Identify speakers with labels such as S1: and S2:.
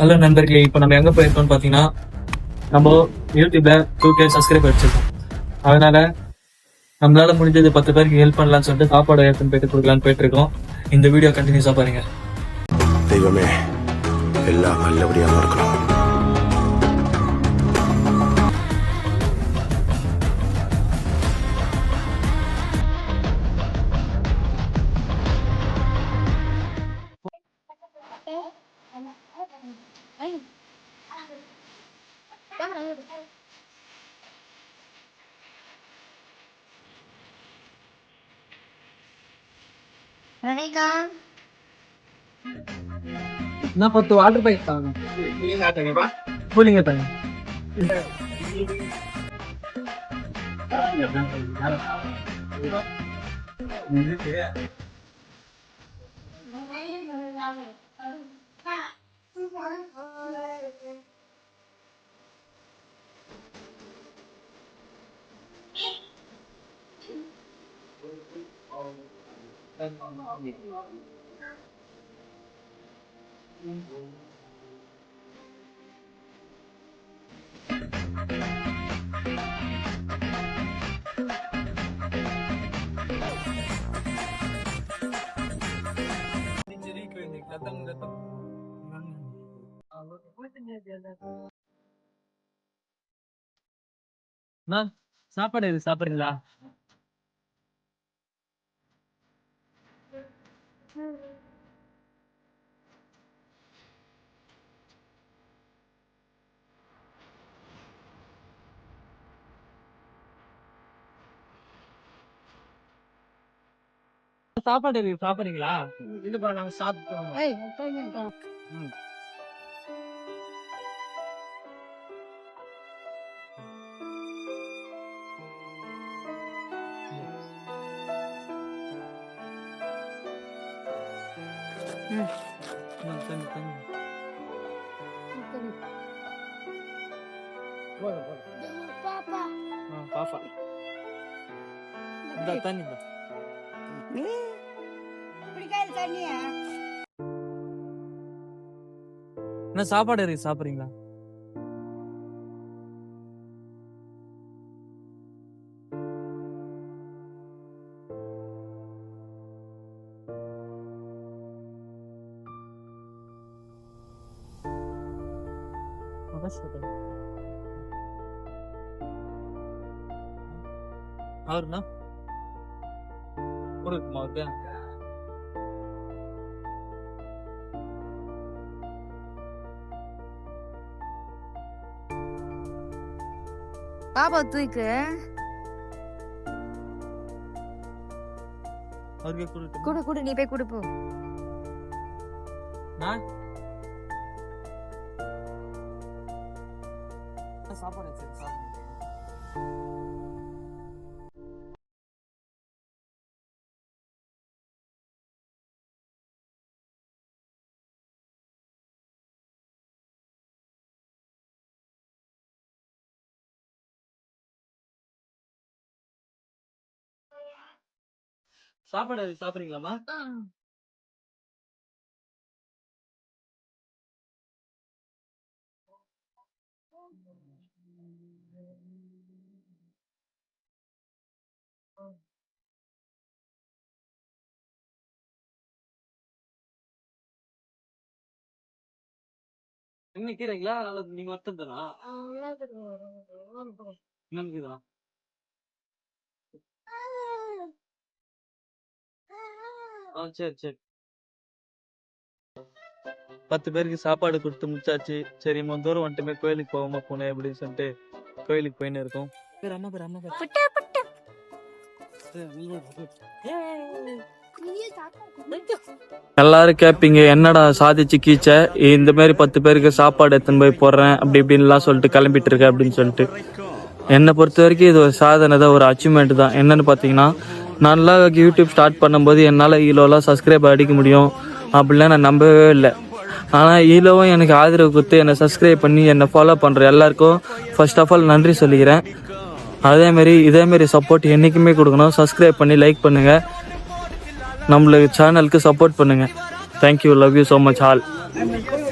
S1: Hello நண்பர்களே, இப்போ நம்ம எங்கே போயிருக்கோம்னு பார்த்தீங்கன்னா, நம்ம யூடியூப்ல 2K சப்ஸ்கிரைபர் வச்சிருக்கோம். அதனால நம்மளால முடிஞ்சது 10 பேருக்கு ஹெல்ப் பண்ணலாம்னு சொல்லிட்டு சாப்பாடு எடுத்துன்னு போயிட்டு கொடுக்கலான்னு போயிட்டு இருக்கோம். இந்த வீடியோ கண்டினியூஸாக பாருங்க.
S2: தெய்வமே எல்லாம் நல்லபடியாக இருக்கணும்.
S1: நான் 10 வாட்டர் பைக் தாங்க கூலிங்க தாங்க. சாப்பாடு எது சாப்பிடுறீங்களா? சாப்பாடு இருக்கு சாப்பிடுறீங்களா? இல்லப்பா நாங்க சாப்பிட்டோம். பாப்பா இந்த தண்ணி என்ன சாப்பாடு இருக்கு சாப்பிடுறீங்களா? அவருண்ணா இருக்குமா அவருக்கு?
S3: பாப்பா தூக்கு
S1: அவருக்கே
S3: குடு குடு நீ போய் குடு போ.
S1: சாப்பாடு சாப்பாடு சாப்பிடுறீங்களாமா? நிக்கிறீங்களா? நீங்க ஒருத்தர் தானா? நினைக்குதா? சரி சரி. 10 பேருக்கு சாப்பாடு கொடுத்து முடிச்சாச்சு. சரி தூரம் வந்துட்டுமே கோயிலுக்கு போகாம போனேன் அப்படின்னு சொல்லிட்டு கோயிலுக்கு போயின்னு இருக்கோம். எல்லாரும் கேட்பீங்க, என்னடா சாதிச்சு கீச்ச இந்த மாதிரி 10 பேருக்கு சாப்பாடு எடுத்துன்னு போய் போடுறேன் அப்படி இப்படின்லாம் சொல்லிட்டு கிளம்பிட்டு இருக்க அப்படின்னு சொல்லிட்டு. என்னை பொறுத்த வரைக்கும் இது ஒரு சாதனை தான், ஒரு அச்சீவ்மெண்ட் தான். என்னன்னு பார்த்தீங்கன்னா, நல்லா யூடியூப் ஸ்டார்ட் பண்ணும்போது என்னால் ஈலோலாம் சப்ஸ்கிரைப் அடிக்க முடியும் அப்படிலாம் நான் நம்பவே இல்லை. ஆனால் ஈலோவும் எனக்கு ஆதரவு கொடுத்து என்னை சப்ஸ்கிரைப் பண்ணி என்னை ஃபாலோ பண்ணுற எல்லாருக்கும் ஃபர்ஸ்ட் ஆஃப் ஆல் நன்றி சொல்லிக்கிறேன். இதேமாரி சப்போர்ட் என்றைக்குமே கொடுக்கணும். சப்ஸ்கிரைப் பண்ணி லைக் பண்ணுங்கள், நம்மளுக்கு சேனலுக்கு சப்போர்ட் பண்ணுங்கள். Thank you, love you so much all.